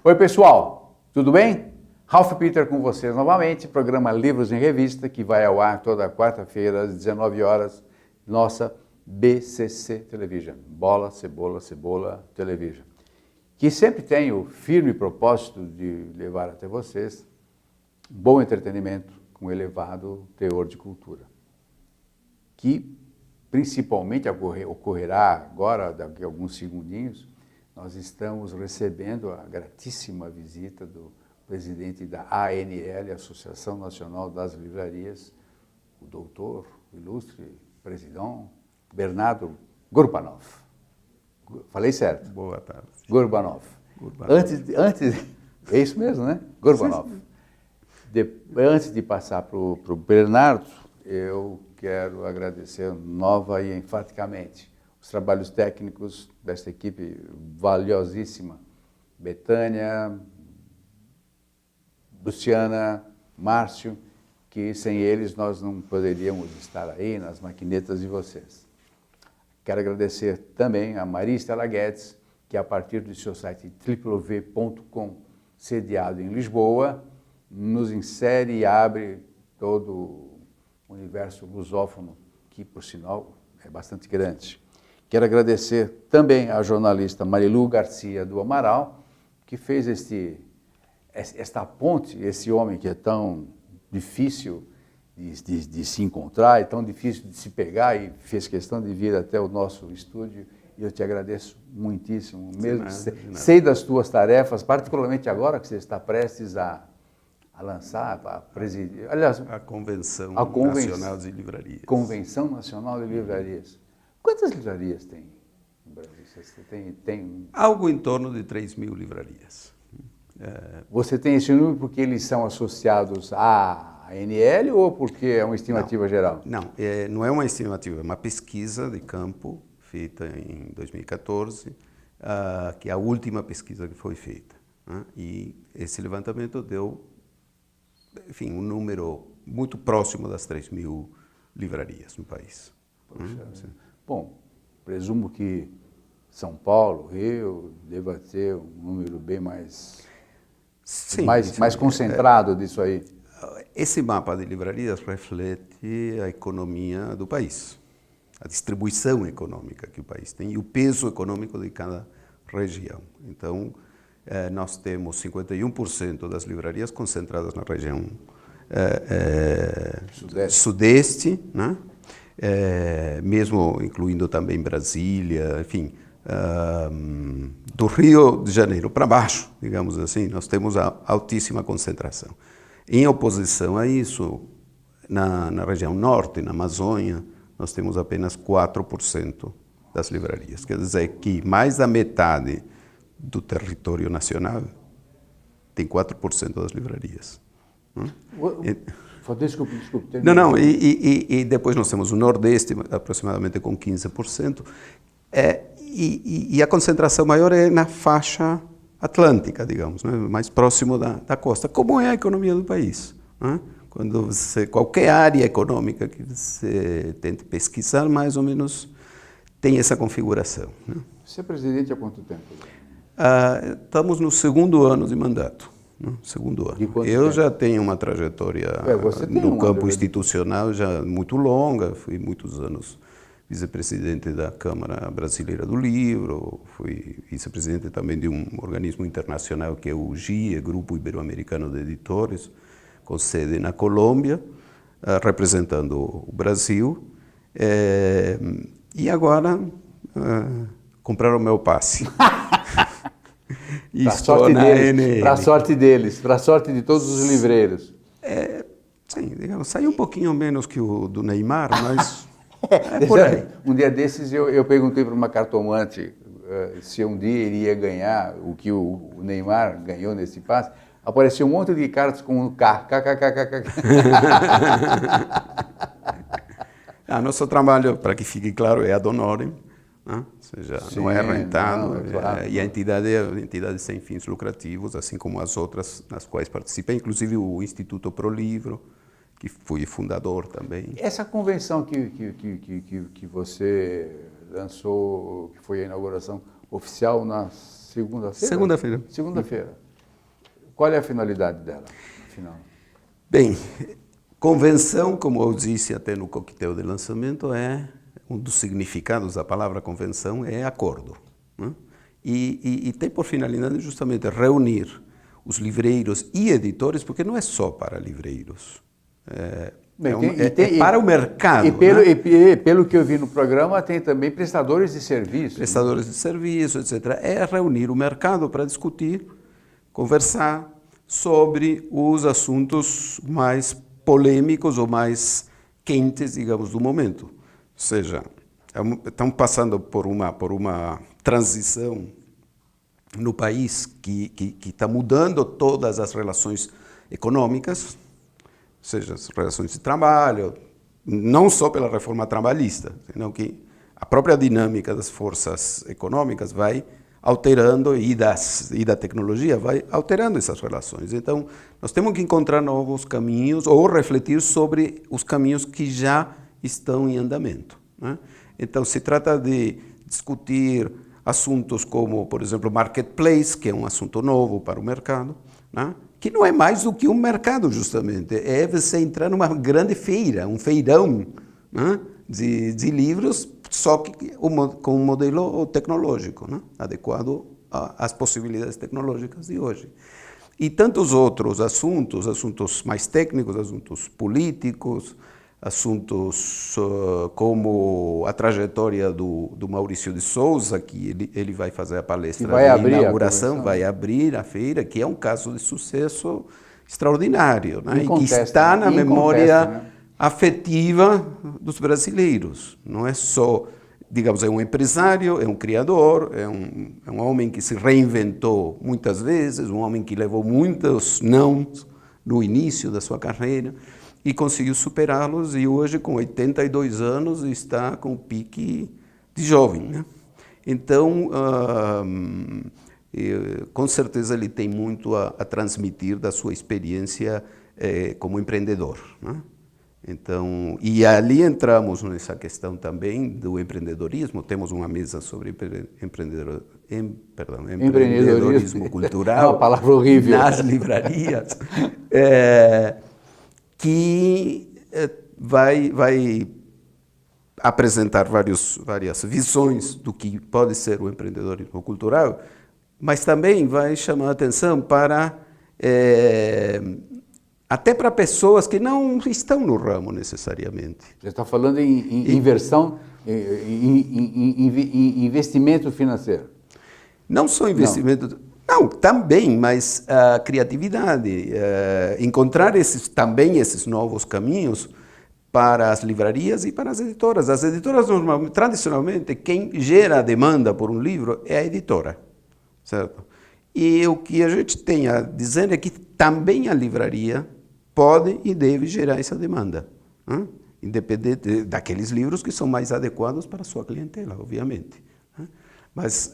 Oi, pessoal, tudo bem? Ralph Peter com vocês novamente, programa Livros em Revista, que vai ao ar toda quarta-feira às 19 horas, nossa BCC Television, Bola, Cebola, Cebola Television, que sempre tem o firme propósito de levar até vocês bom entretenimento com elevado teor de cultura, que principalmente ocorrerá agora, daqui a alguns segundinhos. Nós estamos recebendo a gratíssima visita do presidente da ANL, Associação Nacional das Livrarias, o doutor, ilustre presidente Bernardo Gurbanov. Falei certo? Boa tarde. Gurbanov. Antes, é isso mesmo, né? Gurbanov. Antes de passar para o Bernardo, eu quero agradecer nova e enfaticamente os trabalhos técnicos desta equipe valiosíssima, Betânia, Luciana, Márcio, que sem eles nós não poderíamos estar aí nas maquinetas de vocês. Quero agradecer também a Maria Estela Guedes, que a partir do seu site www.com, sediado em Lisboa, nos insere e abre todo o universo lusófono, que por sinal é bastante grande. Quero agradecer também à jornalista Marilu Garcia do Amaral, que fez esta ponte, esse homem que é tão difícil de se encontrar, é tão difícil de se pegar, e fez questão de vir até o nosso estúdio, e eu te agradeço muitíssimo. Mesmo sei das tuas tarefas, particularmente agora que você está prestes a lançar, a presidir, aliás, a Convenção Nacional de Livrarias. Convenção Nacional de Livrarias. Quantas livrarias tem no Brasil? Você tem... Algo em torno de 3.000 livrarias. Você tem esse número porque eles são associados à ANL ou porque é uma estimativa geral? Não, não é uma estimativa, é uma pesquisa de campo feita em 2014, que é a última pesquisa que foi feita. E esse levantamento deu, enfim, um número muito próximo das 3.000 livrarias no país. Bom, presumo que São Paulo, Rio, deva ter um número bem mais, sim, mais concentrado disso aí. Esse mapa de livrarias reflete a economia do país, a distribuição econômica que o país tem e o peso econômico de cada região. Então, nós temos 51% das livrarias concentradas na região sudeste, né? Mesmo incluindo também Brasília, enfim, do Rio de Janeiro para baixo, digamos assim, nós temos a altíssima concentração. Em oposição a isso, na região norte, na Amazônia, nós temos apenas 4% das livrarias. Quer dizer que mais da metade do território nacional tem 4% das livrarias. Desculpe. Não, e depois nós temos o Nordeste, aproximadamente com 15%, e a concentração maior é na faixa atlântica, digamos, né? Mais próximo da costa. Como é a economia do país? Né? Quando qualquer área econômica que você tente pesquisar, mais ou menos tem essa configuração. Né? Você é presidente há quanto tempo? Estamos no segundo ano de mandato. Segundo ano. Eu já tenho uma trajetória no campo institucional já muito longa, fui muitos anos vice-presidente da Câmara Brasileira do Livro, fui vice-presidente também de um organismo internacional que é o GIE, Grupo Ibero-Americano de Editores, com sede na Colômbia, representando o Brasil, e agora compraram o meu passe. Para a sorte deles, para a sorte de todos os livreiros. Sim, digamos, saiu um pouquinho menos que o do Neymar, mas é por aí. Um dia desses eu perguntei para uma cartomante se um dia iria ganhar o que o Neymar ganhou nesse passe. Apareceu um monte de cartas com um K. Nosso trabalho, para que fique claro, é ad honorem. Ou seja, sim, não é rentado, e a entidade é uma entidade sem fins lucrativos, assim como as outras nas quais participa, inclusive o Instituto Pro Livro, que fui fundador também. Essa convenção que você lançou, que foi a inauguração oficial na segunda-feira? Segunda-feira. Segunda-feira. Qual é a finalidade dela, afinal? Bem, convenção, como eu disse até no coquetel de lançamento, é um dos significados da palavra convenção é acordo, né? E tem por finalidade justamente reunir os livreiros e editores, porque não é só para livreiros. É para o mercado. E pelo que eu vi no programa, tem também prestadores de serviço. Prestadores de serviço, etc. É reunir o mercado para discutir, conversar sobre os assuntos mais polêmicos ou mais quentes, digamos, do momento. Ou seja, estamos passando por uma transição no país que está mudando todas as relações econômicas, ou seja, as relações de trabalho, não só pela reforma trabalhista, senão que a própria dinâmica das forças econômicas vai alterando e da tecnologia vai alterando essas relações. Então, nós temos que encontrar novos caminhos ou refletir sobre os caminhos que já estão em andamento, né? Então, se trata de discutir assuntos como, por exemplo, marketplace, que é um assunto novo para o mercado, né? Que não é mais do que um mercado, justamente. É você entrar numa grande feira, um feirão, né? de livros, só que com um modelo tecnológico, né? Adequado às possibilidades tecnológicas de hoje. E tantos outros assuntos mais técnicos, assuntos políticos, assuntos como a trajetória do Maurício de Souza, que ele vai fazer a palestra de inauguração, vai abrir a feira, que é um caso de sucesso extraordinário, né? E que está na memória afetiva dos brasileiros. Não é só, digamos, é um empresário, é um criador, é um homem que se reinventou muitas vezes, um homem que levou muitos nãos no início da sua carreira, e conseguiu superá-los, e hoje, com 82 anos, está com o pique de jovem, né? Então, com certeza, ele tem muito a transmitir da sua experiência como empreendedor, né? Então, e ali entramos nessa questão também do empreendedorismo. Temos uma mesa sobre empreendedorismo cultural. É uma palavra horrível. Nas livrarias. Que vai apresentar várias visões do que pode ser o empreendedorismo cultural, mas também vai chamar a atenção para até para pessoas que não estão no ramo necessariamente. Você está falando em inversão, em investimento financeiro? Não só investimento... Não, também, mas a criatividade, encontrar também esses novos caminhos para as livrarias e para as editoras. As editoras, tradicionalmente, quem gera a demanda por um livro é a editora, certo? E o que a gente tem a dizer é que também a livraria pode e deve gerar essa demanda, né? Independente daqueles livros que são mais adequados para a sua clientela, obviamente. Mas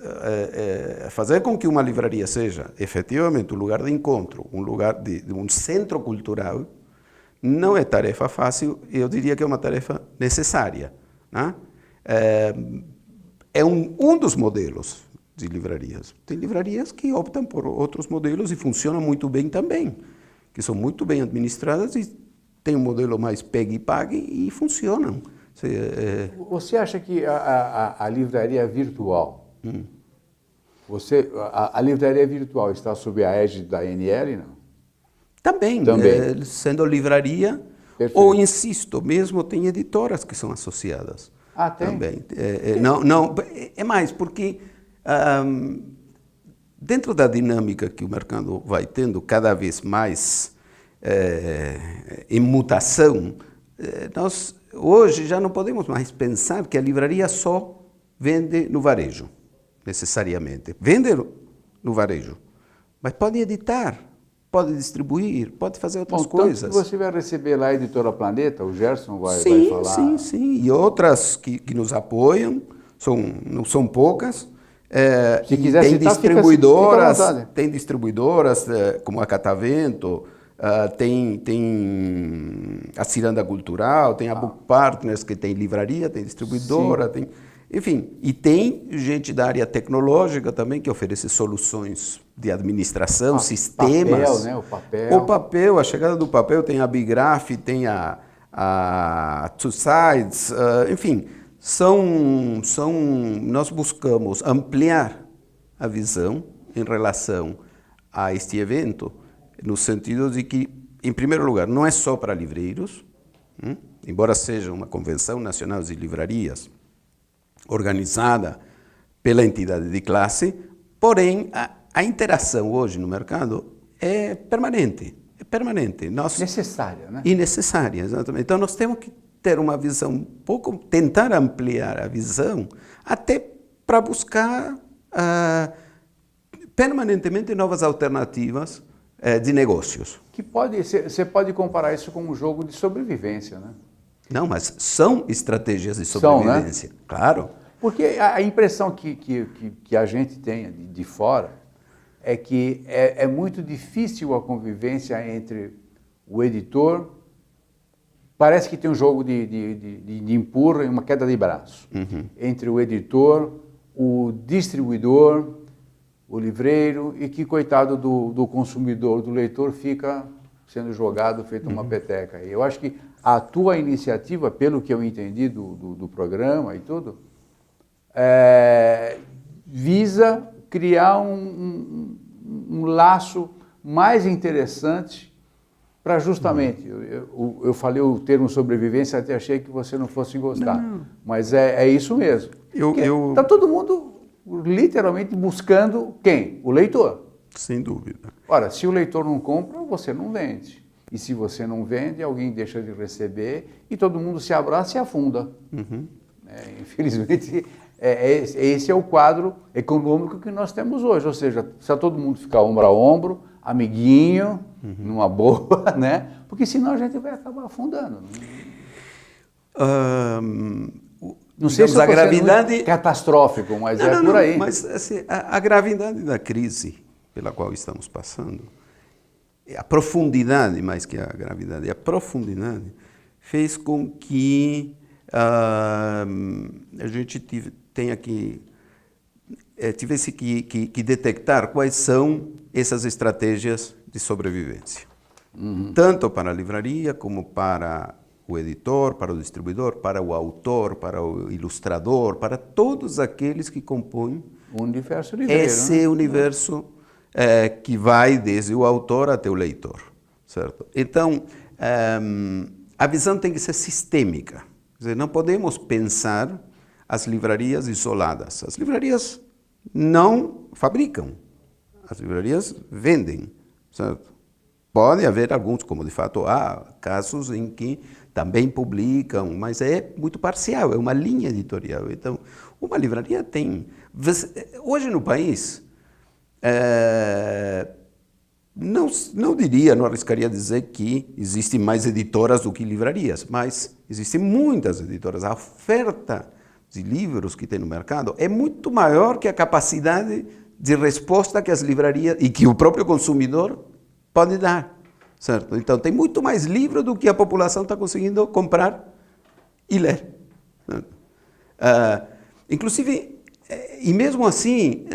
fazer com que uma livraria seja efetivamente um lugar de encontro, um lugar de um centro cultural, não é tarefa fácil, eu diria que é uma tarefa necessária, né? É um dos modelos de livrarias. Tem livrarias que optam por outros modelos e funcionam muito bem também, que são muito bem administradas e têm um modelo mais pegue e pague e funcionam. Você acha que a livraria virtual, a livraria virtual está sob a égide da ANL, não? Também. Sendo livraria, perfeito. Ou insisto, mesmo tem editoras que são associadas. Ah, tem? Também. É mais, porque dentro da dinâmica que o mercado vai tendo cada vez mais em mutação, nós hoje já não podemos mais pensar que a livraria só vende no varejo, necessariamente. Vende no varejo, mas pode editar, pode distribuir, pode fazer outras coisas. Tanto que você vai receber lá a Editora Planeta, o Gerson vai falar. Sim. E outras que nos apoiam, não são poucas. Se quiser tem citar, tem distribuidoras como a Catavento, tem a Ciranda Cultural, tem a Book Partners, que tem livraria, tem distribuidora, enfim, e tem gente da área tecnológica também que oferece soluções de administração, sistemas. Papel, né? O papel, a chegada do papel, tem a Bigraph, tem a Two Sides, enfim, nós buscamos ampliar a visão em relação a este evento, no sentido de que, em primeiro lugar, não é só para livreiros, embora seja uma convenção nacional de livrarias organizada pela entidade de classe, porém, a interação hoje no mercado é permanente. Necessária, né? E necessária, exatamente. Então, nós temos que ter uma visão, tentar ampliar a visão, até para buscar permanentemente novas alternativas de negócios. Você pode comparar isso com um jogo de sobrevivência, né? Não, mas são estratégias de sobrevivência, né? Claro. Porque a impressão que a gente tem de fora é que é muito difícil a convivência entre o editor, parece que tem um jogo de empurra e uma queda de braço, entre o editor, o distribuidor, o livreiro, e que, coitado do consumidor, do leitor, fica sendo jogado, feito uma peteca. E eu acho que a tua iniciativa, pelo que eu entendi do programa e tudo, visa criar um laço mais interessante para justamente, eu falei o termo sobrevivência, até achei que você não fosse gostar, mas é isso mesmo. Está todo mundo literalmente buscando quem? O leitor. Sem dúvida. Ora, se o leitor não compra, você não vende. E se você não vende, alguém deixa de receber e todo mundo se abraça e afunda. Infelizmente, esse é o quadro econômico que nós temos hoje. Ou seja, precisa todo mundo ficar ombro a ombro, amiguinho, numa boa, né? Porque senão a gente vai acabar afundando. Não sei se a gravidade catastrófico, mas por aí. Mas assim, a gravidade da crise pela qual estamos passando, a profundidade, mais que a gravidade, a profundidade fez com que a gente tivesse que detectar quais são essas estratégias de sobrevivência. Tanto para a livraria como para o editor, para o distribuidor, para o autor, para o ilustrador, para todos aqueles que compõem o universo livreiro, esse universo que vai desde o autor até o leitor, certo? Então, a visão tem que ser sistêmica. Quer dizer, não podemos pensar as livrarias isoladas. As livrarias não fabricam, as livrarias vendem, certo? Pode haver alguns, como de fato há casos em que também publicam, mas é muito parcial, é uma linha editorial. Então, uma livraria tem... Hoje no país, não diria, não arriscaria dizer que existem mais editoras do que livrarias, mas existem muitas editoras. A oferta de livros que tem no mercado é muito maior que a capacidade de resposta que as livrarias e que o próprio consumidor pode dar, certo? Então, tem muito mais livro do que a população está conseguindo comprar e ler. Inclusive, e mesmo assim,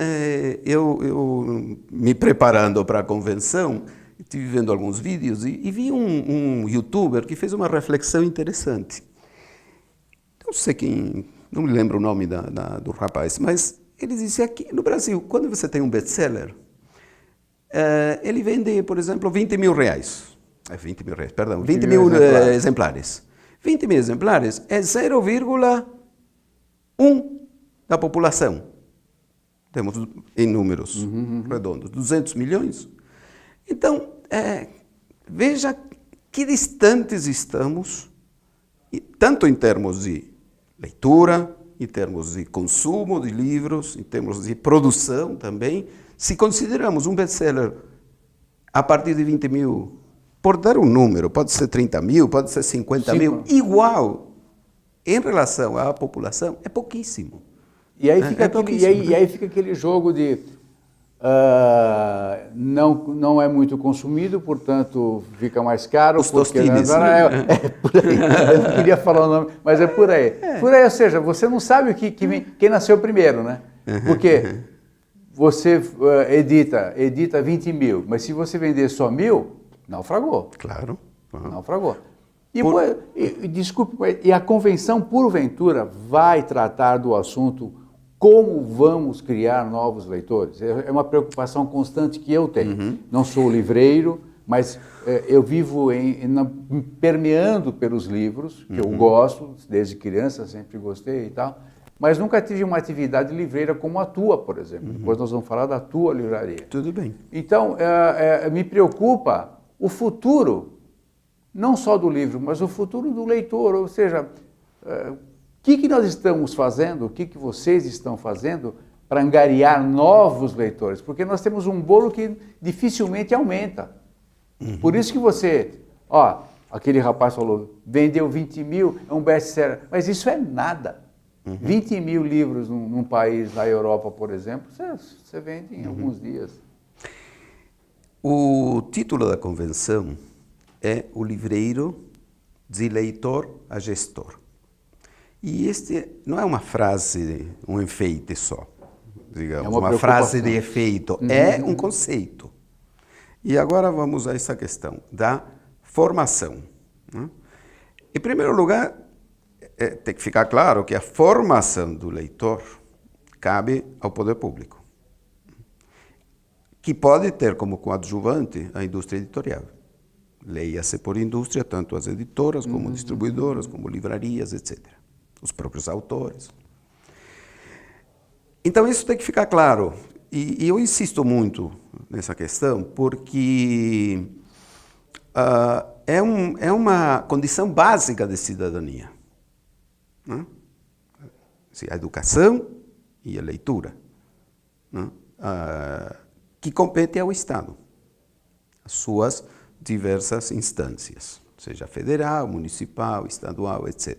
eu me preparando para a convenção, estive vendo alguns vídeos e vi um youtuber que fez uma reflexão interessante. Não sei quem, não me lembro o nome do rapaz, mas ele disse aqui no Brasil, quando você tem um best-seller, ele vende, por exemplo, 20 mil reais. 20 mil reais, perdão, 20 mil exemplares. 20 mil exemplares é 0,1 da população. Temos em números redondos, 200 milhões. Então, veja que distantes estamos, tanto em termos de leitura, em termos de consumo de livros, em termos de produção também. Se consideramos um best-seller a partir de 20 mil, por dar um número, pode ser 30 mil, pode ser 50 mil, igual, em relação à população, é pouquíssimo. E aí fica aquele jogo de não é muito consumido, portanto fica mais caro. Os tostines. Por aí. Eu não queria falar o nome, mas é por aí. Por aí, ou seja, você não sabe quem nasceu primeiro, né? Porque você edita 20 mil, mas se você vender só 1.000, naufragou. Claro. Naufragou. Desculpe, e a convenção, porventura, vai tratar do assunto como vamos criar novos leitores? É uma preocupação constante que eu tenho. Não sou livreiro, mas eu vivo permeando pelos livros, que eu gosto, desde criança, sempre gostei e tal, mas nunca tive uma atividade livreira como a tua, por exemplo. Depois nós vamos falar da tua livraria. Tudo bem. Então, me preocupa o futuro, não só do livro, mas o futuro do leitor, ou seja, o que nós estamos fazendo, o que vocês estão fazendo para angariar novos leitores? Porque nós temos um bolo que dificilmente aumenta. Por isso que você, aquele rapaz falou, vendeu 20 mil, é um best-seller, mas isso é nada. 20 mil livros num país, na Europa, por exemplo, você vende em alguns dias. O título da convenção é O Livreiro de Leitor a Gestor. E este não é uma frase, um enfeite só, digamos, uma frase de efeito, é um conceito. E agora vamos a essa questão da formação. Em primeiro lugar, tem que ficar claro que a formação do leitor cabe ao poder público, que pode ter como coadjuvante a indústria editorial. Leia-se por indústria tanto as editoras, como distribuidoras, como livrarias, etc. Os próprios autores. Então isso tem que ficar claro. E eu insisto muito nessa questão porque é uma condição básica de cidadania. Né? A educação e a leitura, né? Que compete ao Estado, as suas diversas instâncias, seja federal, municipal, estadual, etc.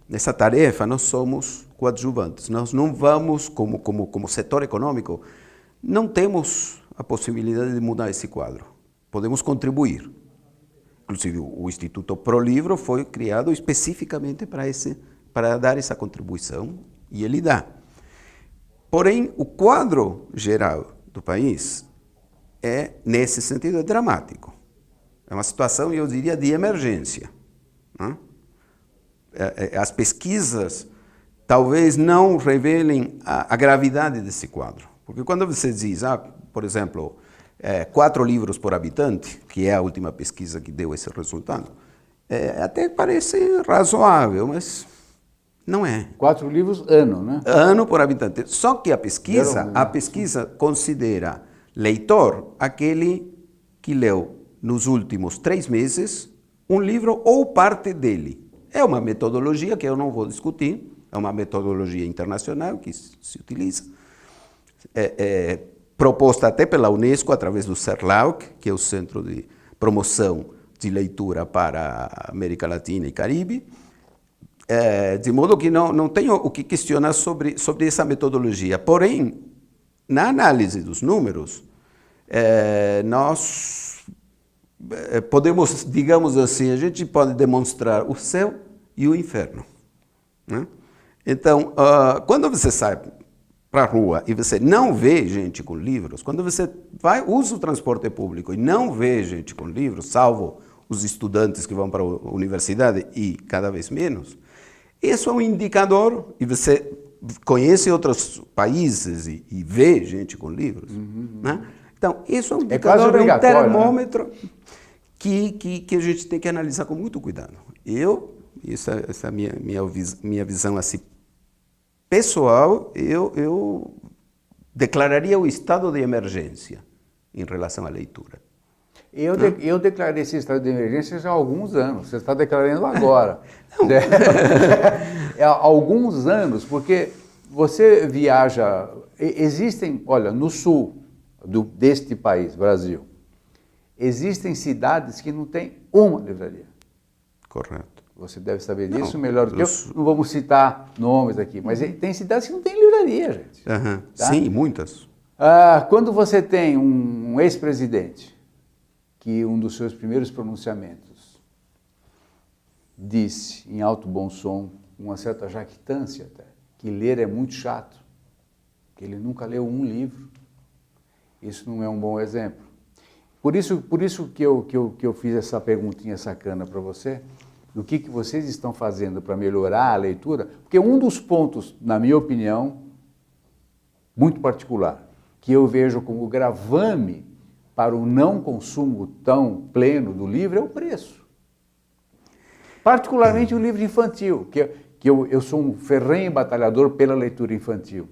Nessa tarefa nós somos coadjuvantes, nós não vamos, como setor econômico, não temos a possibilidade de mudar esse quadro, podemos contribuir. Inclusive o Instituto Pro Livro foi criado especificamente para dar essa contribuição, e ele dá. Porém, o quadro geral do país nesse sentido, é dramático. É uma situação, eu diria, de emergência. Né? As pesquisas talvez não revelem a gravidade desse quadro. Porque quando você diz, por exemplo, 4 livros por habitante, que é a última pesquisa que deu esse resultado, até parece razoável, mas não é. 4 livros ano, né? Ano por habitante. Só que a pesquisa considera leitor aquele que leu nos últimos 3 meses um livro ou parte dele. É uma metodologia que eu não vou discutir, é uma metodologia internacional que se utiliza, proposta até pela Unesco através do CERLAUC, que é o Centro de Promoção de Leitura para a América Latina e Caribe, de modo que não tenho o que questionar sobre essa metodologia. Porém, na análise dos números, nós podemos, digamos assim, a gente pode demonstrar o céu e o inferno. Né? Então, quando você sai para a rua e você não vê gente com livros, quando você usa o transporte público e não vê gente com livros, salvo os estudantes que vão para a universidade e cada vez menos, isso é um indicador, e você conhece outros países e vê gente com livros. Né? Então, isso é um indicador, é um termômetro, né? que a gente tem que analisar com muito cuidado. Essa é a minha visão assim, pessoal, eu declararia o estado de emergência em relação à leitura. Eu declarei esse estado de emergência já há alguns anos, você está declarando agora. Há alguns anos, porque você viaja, existem, olha, no sul deste país, Brasil, existem cidades que não têm uma livraria. Correto. Você deve saber disso melhor do que eu. Não vamos citar nomes aqui, mas tem cidades que não têm livraria, gente. Tá? Sim, muitas. Quando você tem um ex-presidente que um dos seus primeiros pronunciamentos disse, em alto bom som, uma certa jactância até, que ler é muito chato, que ele nunca leu um livro. Isso não é um bom exemplo. Por isso que eu fiz essa perguntinha sacana para você, do que vocês estão fazendo para melhorar a leitura, porque um dos pontos, na minha opinião, muito particular, que eu vejo como gravame para o não consumo tão pleno do livro é o preço. Particularmente o livro infantil, que eu sou um ferrenho batalhador pela leitura infantil,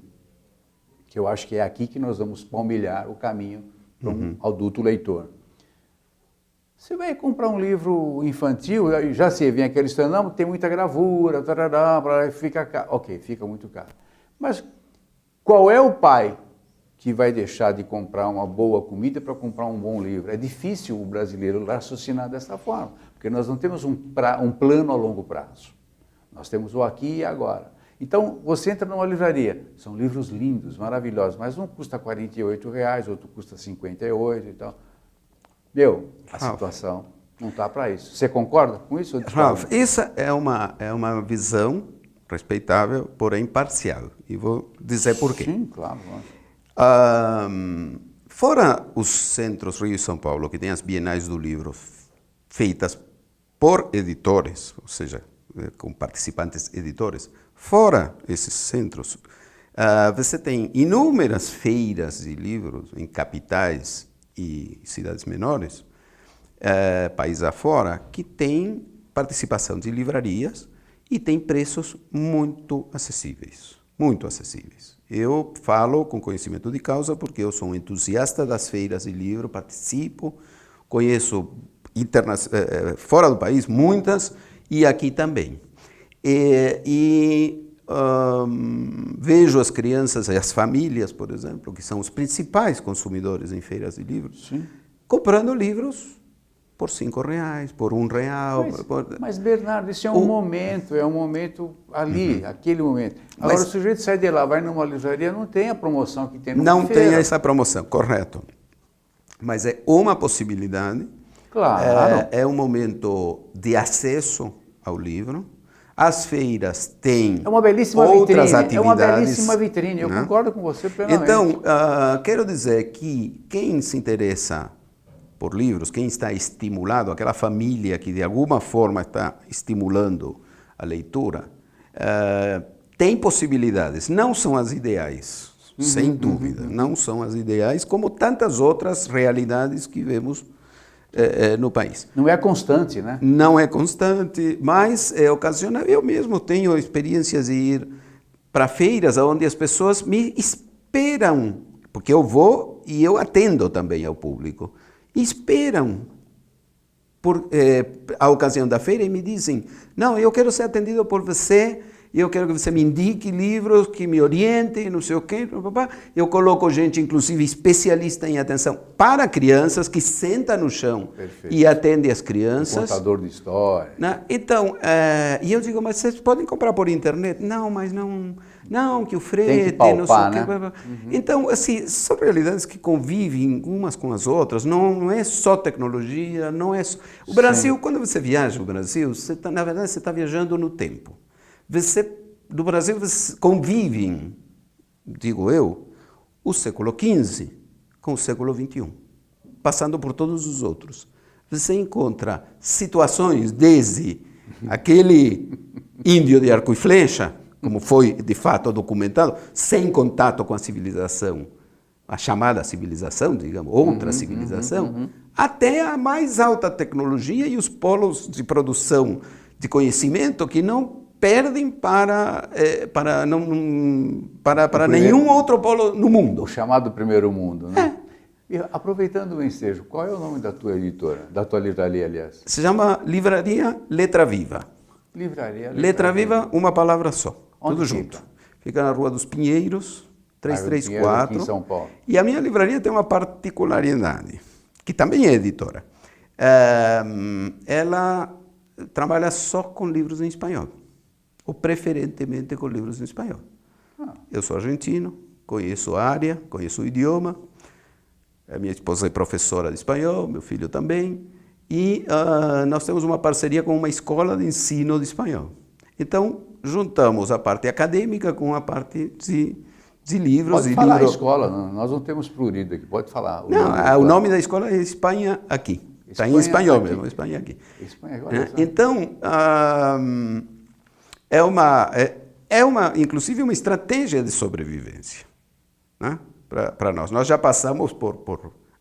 que eu acho que é aqui que nós vamos palmilhar o caminho para um adulto leitor. Você vai comprar um livro infantil, já sei, vem aquele stand, não, tem muita gravura, tarará, fica caro. Ok, fica muito caro. Mas qual é o pai que vai deixar de comprar uma boa comida para comprar um bom livro? É difícil o brasileiro raciocinar dessa forma, porque nós não temos um plano a longo prazo. Nós temos o aqui e agora. Então, você entra numa livraria, são livros lindos, maravilhosos, mas um custa R$ 48, outro custa 58 e tal. A situação não está para isso. Você concorda com isso? Ralf, essa é uma visão respeitável, porém parcial. E vou dizer por quê. Sim, claro. Fora os centros Rio e São Paulo, que têm as bienais do livro feitas por editores, ou seja, com participantes editores, fora esses centros, você tem inúmeras feiras de livros em capitais e cidades menores, país afora, que tem participação de livrarias e tem preços muito acessíveis, muito acessíveis. Eu falo com conhecimento de causa porque eu sou um entusiasta das feiras de livro, participo, conheço fora do país muitas e aqui também. Vejo as crianças e as famílias, por exemplo, que são os principais consumidores em feiras de livros, sim, comprando livros por R$5, por R$1. Mas Bernardo, isso é um momento ali, aquele momento. Agora o sujeito sai de lá, vai numa livraria, não tem a promoção que tem numa feira. Não tem essa promoção, correto. Mas é uma possibilidade. Claro. É um momento de acesso ao livro. As feiras têm outras atividades. É uma belíssima vitrine, eu concordo com você plenamente. Então, quero dizer que quem se interessa por livros, quem está estimulado, aquela família que de alguma forma está estimulando a leitura, tem possibilidades. Não são as ideais, sem dúvida, não são as ideais, como tantas outras realidades que vemos no país. Não é constante, né? Não é constante, mas é ocasional. Eu mesmo tenho experiências de ir para feiras onde as pessoas me esperam, porque eu vou e eu atendo também ao público, esperam por a ocasião da feira e me dizem, não, eu quero ser atendido por você, eu quero que você me indique livros, que me oriente, não sei o quê. Eu coloco gente, inclusive, especialista em atenção para crianças, que senta no chão. Perfeito. E atende as crianças. Contador de história. Então, e eu digo, mas vocês podem comprar por internet? Não, mas não, que o frete, tem que palpar, não sei o quê. Né? Então, assim, são realidades que convivem umas com as outras, não é só tecnologia, não é só... O Brasil, quando você viaja ao Brasil, na verdade, você está viajando no tempo. Do Brasil convivem, digo eu, o século XV com o século XXI, passando por todos os outros. Você encontra situações desde aquele índio de arco e flecha, como foi de fato documentado, sem contato com a civilização, a chamada civilização, digamos, outra civilização, até a mais alta tecnologia e os polos de produção de conhecimento que não perdem para nenhum outro polo no mundo. O chamado primeiro mundo, né? E, aproveitando o ensejo, qual é o nome da tua editora, da tua livraria, aliás? Se chama Livraria Letra Viva. Livraria Letra Viva, uma palavra só, onde tudo junto. Fica na Rua dos Pinheiros, 334. Aqui em São Paulo. E a minha livraria tem uma particularidade, que também é editora. Ela trabalha só com livros em espanhol, ou preferentemente com livros em espanhol. Eu sou argentino, conheço a área, conheço o idioma, a minha esposa é professora de espanhol, meu filho também, e nós temos uma parceria com uma escola de ensino de espanhol. Então, juntamos a parte acadêmica com a parte de livros. Pode falar a escola, nós não temos prurido aqui, pode falar. O nome da escola é Espanha Aqui. Está em espanhol mesmo, Espanha Aqui. Espanha, agora então, inclusive uma estratégia de sobrevivência, né? Para nós. Nós já passamos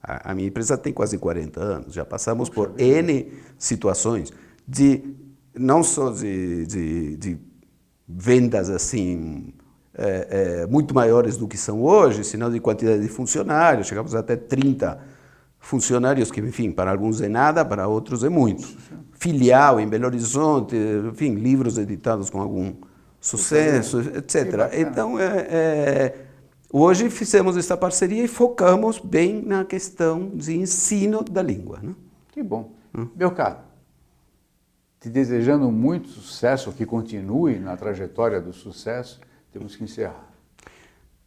a minha empresa tem quase 40 anos, já passamos por N situações, não só de vendas assim, muito maiores do que são hoje, senão de quantidade de funcionários, chegamos até 30 funcionários, que, enfim, para alguns é nada, para outros é muito. Filial em Belo Horizonte, enfim, livros editados com algum sucesso, etc. Então, hoje fizemos essa parceria e focamos bem na questão de ensino da língua. Né? Que bom. Meu caro, te desejando muito sucesso, que continue na trajetória do sucesso, temos que encerrar.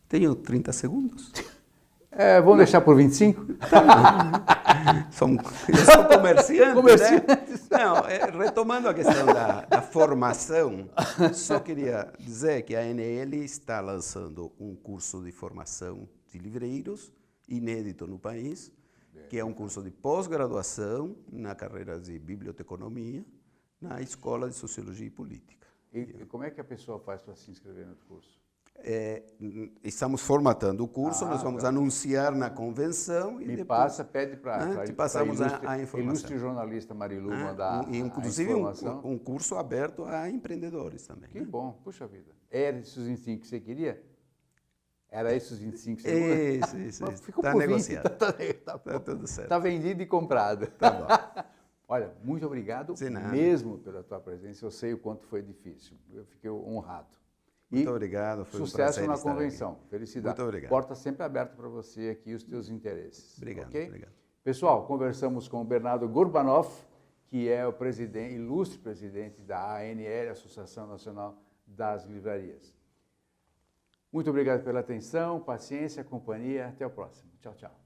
Tenho 30 segundos. Vamos deixar por 25? Eu sou comerciante. Né? Não, retomando a questão da formação, só queria dizer que a ANL está lançando um curso de formação de livreiros, inédito no país, que é um curso de pós-graduação na carreira de biblioteconomia, na Escola de Sociologia e Política. E como é que a pessoa faz para se inscrever no curso? Estamos formatando o curso, nós vamos anunciar na convenção e depois pede para te passamos a informação. Ilustre jornalista Marilu mandar inclusive a informação. Um curso aberto a empreendedores também. Que bom, puxa vida. Era esses os 25 que você queria? Era esses os 25 que você queria? Isso. Está negociado. Tá tudo certo. Está vendido e comprado. Tá bom. Olha, muito obrigado mesmo pela tua presença. Eu sei o quanto foi difícil. Eu fiquei honrado. Muito obrigado, foi sucesso um prazer na estar convenção. Aqui. Felicidade. Muito obrigado. Porta sempre aberta para você aqui e os teus interesses. Obrigado, okay? obrigado. Pessoal, conversamos com o Bernardo Gurbanov, que é o ilustre presidente da ANL, Associação Nacional das Livrarias. Muito obrigado pela atenção, paciência, companhia. Até o próximo. Tchau, tchau.